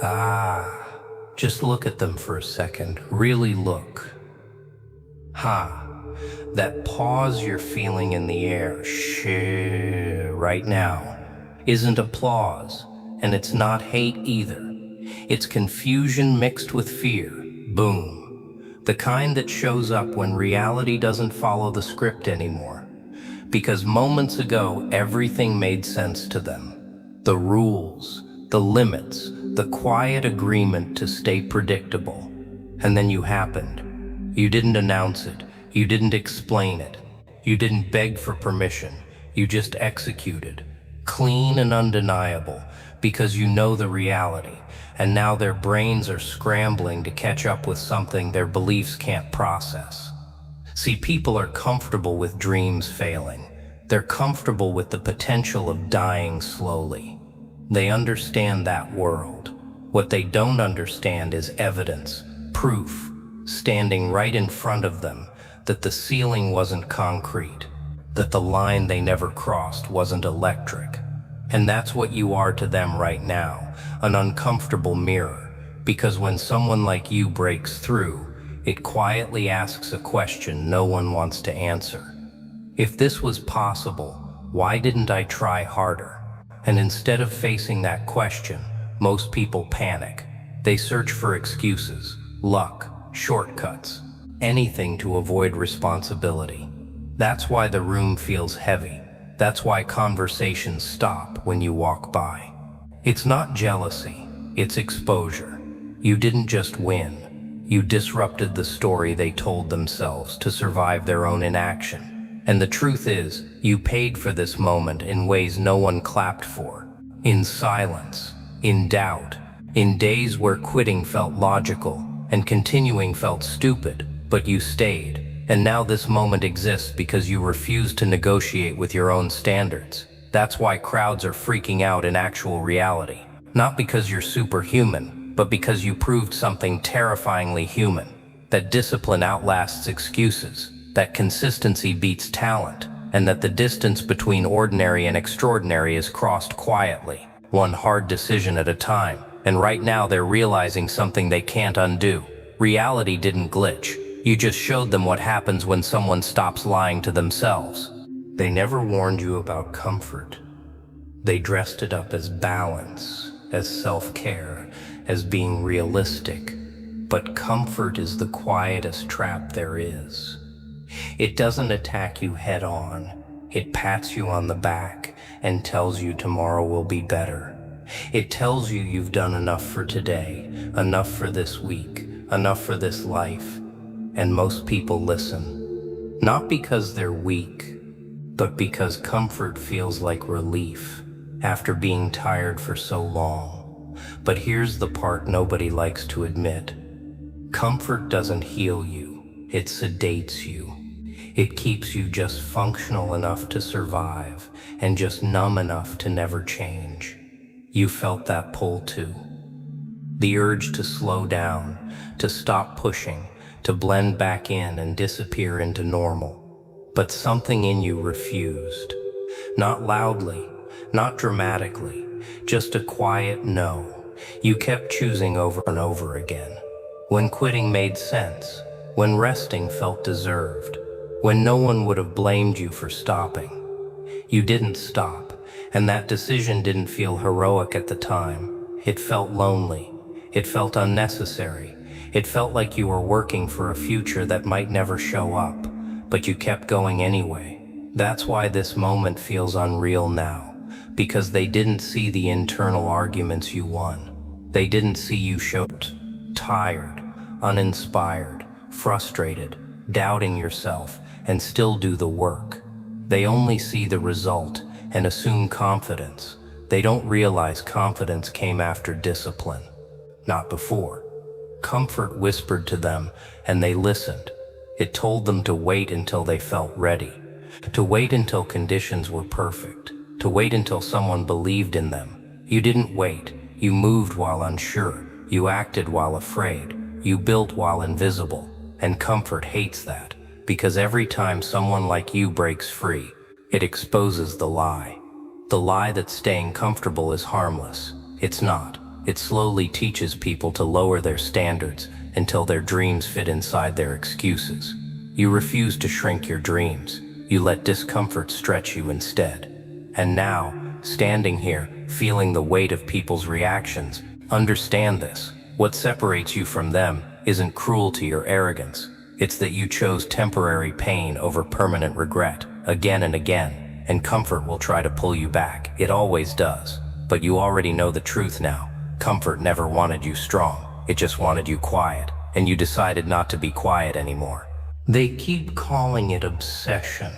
Ah, just look at them for a second. Really look. Ha, that pause you're feeling in the air, right now, isn't applause, and it's not hate either. It's confusion mixed with fear. Boom. The kind that shows up when reality doesn't follow the script anymore. Because moments ago, everything made sense to them. The rules, the limits, the quiet agreement to stay predictable. And then you happened. You didn't announce it. You didn't explain it. You didn't beg for permission. You just executed. Clean and undeniable, because you know the reality. And now their brains are scrambling to catch up with something their beliefs can't process. See, people are comfortable with dreams failing. They're comfortable with the potential of dying slowly. They understand that world. What they don't understand is evidence, proof, standing right in front of them, that the ceiling wasn't concrete, that the line they never crossed wasn't electric. And that's what you are to them right now, an uncomfortable mirror, because when someone like you breaks through, it quietly asks a question no one wants to answer. If this was possible, why didn't I try harder? And instead of facing that question, most people panic. They search for excuses, luck, shortcuts, anything to avoid responsibility. That's why the room feels heavy. That's why conversations stop when you walk by. It's not jealousy, it's exposure. You didn't just win. You disrupted the story they told themselves to survive their own inaction. And the truth is, you paid for this moment in ways no one clapped for. In silence, in doubt, in days where quitting felt logical and continuing felt stupid, but you stayed. And now this moment exists because you refuse to negotiate with your own standards. That's why crowds are freaking out in actual reality. Not because you're superhuman, but because you proved something terrifyingly human. That discipline outlasts excuses, that consistency beats talent, and that the distance between ordinary and extraordinary is crossed quietly, one hard decision at a time. And right now they're realizing something they can't undo. Reality didn't glitch. You just showed them what happens when someone stops lying to themselves. They never warned you about comfort. They dressed it up as balance, as self-care, as being realistic. But comfort is the quietest trap there is. It doesn't attack you head on. It pats you on the back and tells you tomorrow will be better. It tells you you've done enough for today, enough for this week, enough for this life. And most people listen. Not because they're weak, but because comfort feels like relief after being tired for so long. But here's the part nobody likes to admit. Comfort doesn't heal you, it sedates you. It keeps you just functional enough to survive and just numb enough to never change. You felt that pull too. The urge to slow down, to stop pushing, to blend back in and disappear into normal. But something in you refused. Not loudly, not dramatically, just a quiet no. You kept choosing over and over again. When quitting made sense, when resting felt deserved, when no one would have blamed you for stopping. You didn't stop, and that decision didn't feel heroic at the time. It felt lonely. It felt unnecessary. It felt like you were working for a future that might never show up, but you kept going anyway. That's why this moment feels unreal now, because they didn't see the internal arguments you won. They didn't see you showed tired, uninspired, frustrated, doubting yourself, and still do the work. They only see the result and assume confidence. They don't realize confidence came after discipline, not before. Comfort whispered to them, and they listened. It told them to wait until they felt ready, to wait until conditions were perfect, to wait until someone believed in them. You didn't wait. You moved while unsure. You acted while afraid. You built while invisible. And comfort hates that, because every time someone like you breaks free, it exposes the lie. The lie that staying comfortable is harmless. It's not. It slowly teaches people to lower their standards until their dreams fit inside their excuses. You refuse to shrink your dreams. You let discomfort stretch you instead. And now, standing here, feeling the weight of people's reactions, understand this. What separates you from them isn't cruelty or arrogance. It's that you chose temporary pain over permanent regret, again and again, and comfort will try to pull you back. It always does. But you already know the truth now. Comfort never wanted you strong. It just wanted you quiet, and you decided not to be quiet anymore. They keep calling it obsession.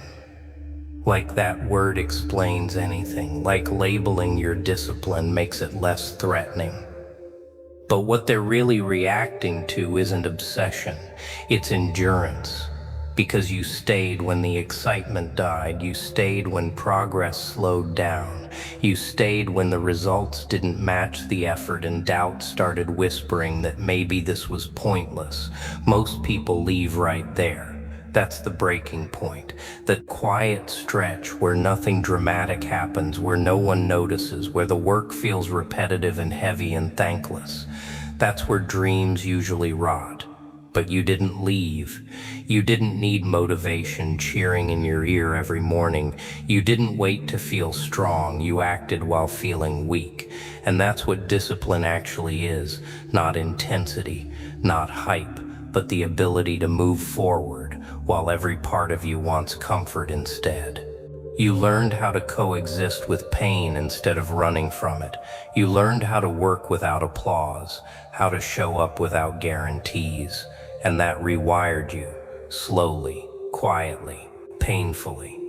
Like that word explains anything, like labeling your discipline makes it less threatening. But what they're really reacting to isn't obsession, it's endurance. Because you stayed when the excitement died, you stayed when progress slowed down, you stayed when the results didn't match the effort and doubt started whispering that maybe this was pointless. Most people leave right there. That's the breaking point, that quiet stretch where nothing dramatic happens, where no one notices, where the work feels repetitive and heavy and thankless. That's where dreams usually rot. But you didn't leave. You didn't need motivation cheering in your ear every morning. You didn't wait to feel strong. You acted while feeling weak. And that's what discipline actually is. Not intensity, not hype, but the ability to move forward while every part of you wants comfort instead. You learned how to coexist with pain instead of running from it. You learned how to work without applause, how to show up without guarantees. And that rewired you, slowly, quietly, painfully.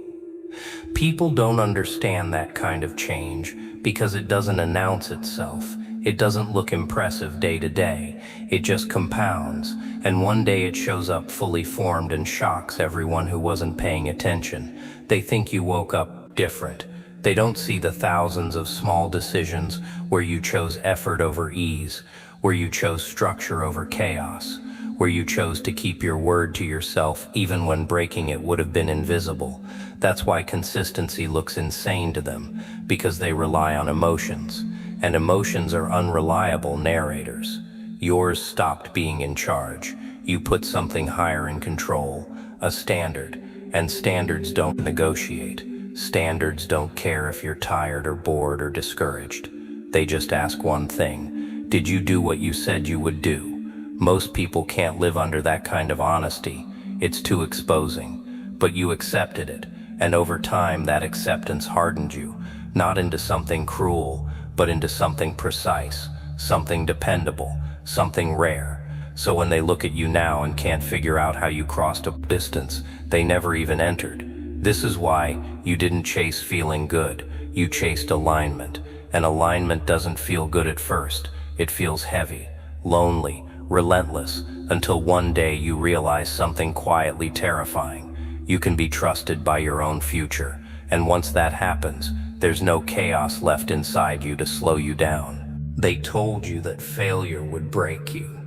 People don't understand that kind of change because it doesn't announce itself. It doesn't look impressive day to day. It just compounds, and one day it shows up fully formed and shocks everyone who wasn't paying attention. They think you woke up different. They don't see the thousands of small decisions where you chose effort over ease, where you chose structure over chaos, where you chose to keep your word to yourself even when breaking it would have been invisible. That's why consistency looks insane to them, because they rely on emotions, and emotions are unreliable narrators. Yours stopped being in charge. You put something higher in control, a standard, and standards don't negotiate. Standards don't care if you're tired or bored or discouraged. They just ask one thing: did you do what you said you would do? Most people can't live under that kind of honesty. It's too exposing. But you accepted it, and over time that acceptance hardened you, not into something cruel, but into something precise, something dependable, something rare. So when they look at you now and can't figure out how you crossed a distance they never even entered, this is why you didn't chase feeling good. You chased alignment, and alignment doesn't feel good at first. It feels heavy, lonely, relentless, until one day you realize something quietly terrifying. You can be trusted by your own future, and once that happens, there's no chaos left inside you to slow you down. They told you that failure would break you,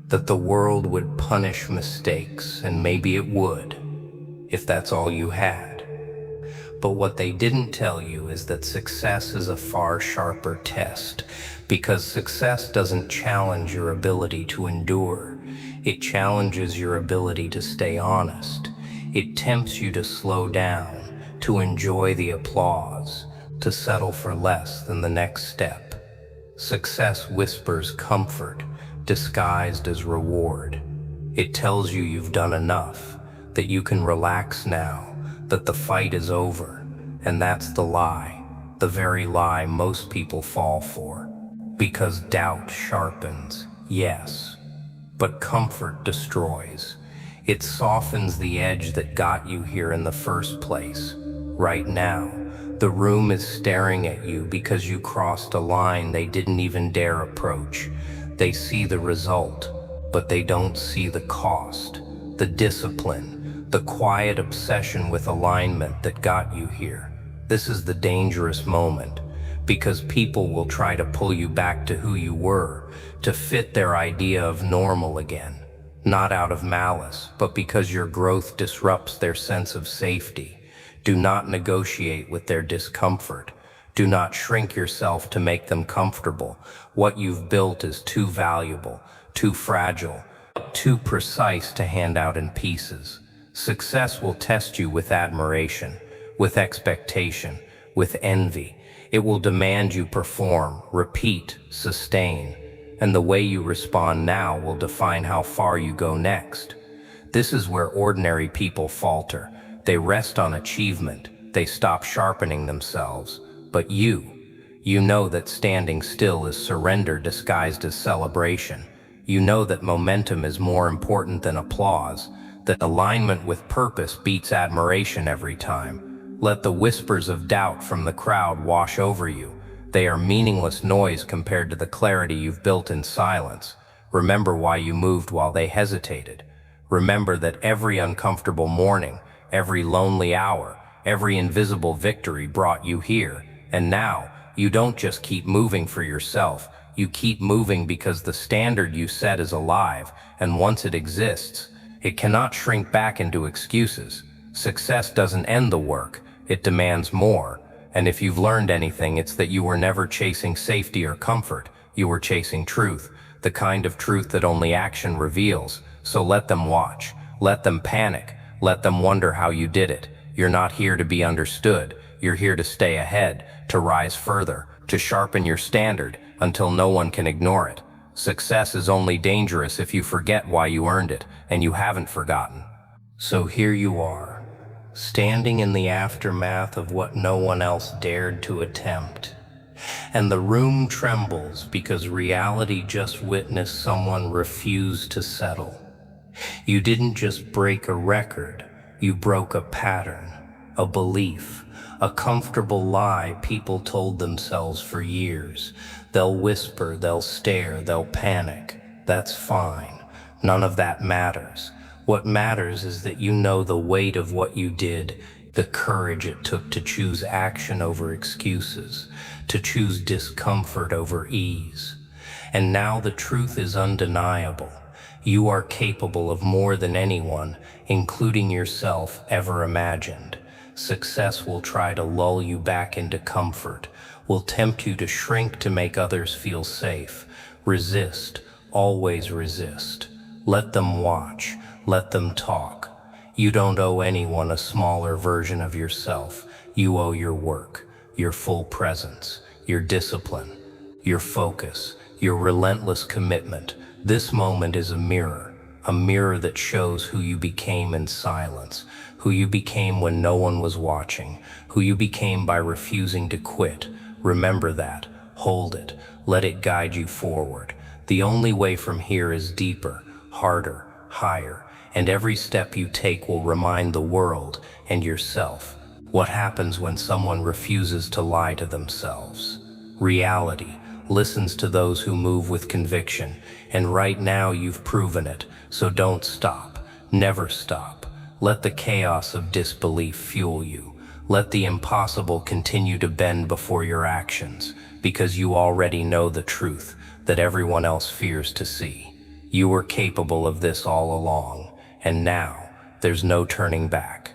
that the world would punish mistakes, and maybe it would, if that's all you had. But what they didn't tell you is that success is a far sharper test, because success doesn't challenge your ability to endure. It challenges your ability to stay honest. It tempts you to slow down, to enjoy the applause, to settle for less than the next step. Success whispers comfort, disguised as reward. It tells you you've done enough, that you can relax now, that the fight is over. And that's the lie, the very lie most people fall for. Because doubt sharpens, yes, but comfort destroys. It softens the edge that got you here in the first place. Right now, the room is staring at you because you crossed a line they didn't even dare approach. They see the result, but they don't see the cost, the discipline, the quiet obsession with alignment that got you here. This is the dangerous moment, because people will try to pull you back to who you were, to fit their idea of normal again. not out of malice, but because your growth disrupts their sense of safety. Do not negotiate with their discomfort. Do not shrink yourself to make them comfortable. What you've built is too valuable, too fragile, too precise to hand out in pieces. Success will test you with admiration, with expectation, with envy. It will demand you perform, repeat, sustain, and the way you respond now will define how far you go next. This is where ordinary people falter. They rest on achievement. They stop sharpening themselves. But you know that standing still is surrender disguised as celebration. You know that momentum is more important than applause, that alignment with purpose beats admiration every time. Let the whispers of doubt from the crowd wash over you. They are meaningless noise compared to the clarity you've built in silence. Remember why you moved while they hesitated. Remember that every uncomfortable morning, every lonely hour, every invisible victory brought you here. And now, you don't just keep moving for yourself. You keep moving because the standard you set is alive, and once it exists, it cannot shrink back into excuses. Success doesn't end the work, it demands more. And if you've learned anything, it's that you were never chasing safety or comfort. You were chasing truth, the kind of truth that only action reveals. So let them watch, let them panic, let them wonder how you did it. You're not here to be understood. You're here to stay ahead, to rise further, to sharpen your standard until no one can ignore it. Success is only dangerous if you forget why you earned it, and you haven't forgotten. So here you are, standing in the aftermath of what no one else dared to attempt. And the room trembles because reality just witnessed someone refuse to settle. You didn't just break a record, you broke a pattern, a belief, a comfortable lie people told themselves for years. They'll whisper, they'll stare, they'll panic. That's fine. None of that matters. What matters is that you know the weight of what you did, the courage it took to choose action over excuses, to choose discomfort over ease. And now the truth is undeniable. You are capable of more than anyone, including yourself, ever imagined. Success will try to lull you back into comfort, will tempt you to shrink to make others feel safe. Resist, always resist. Let them watch. Let them talk. You don't owe anyone a smaller version of yourself. You owe your work, your full presence, your discipline, your focus, your relentless commitment. This moment is a mirror that shows who you became in silence, who you became when no one was watching, who you became by refusing to quit. Remember that. Hold it. Let it guide you forward. The only way from here is deeper, harder, higher. And every step you take will remind the world and yourself what happens when someone refuses to lie to themselves. Reality listens to those who move with conviction, and right now you've proven it, so don't stop. Never stop. Let the chaos of disbelief fuel you. Let the impossible continue to bend before your actions, because you already know the truth that everyone else fears to see. You were capable of this all along. And now, there's no turning back.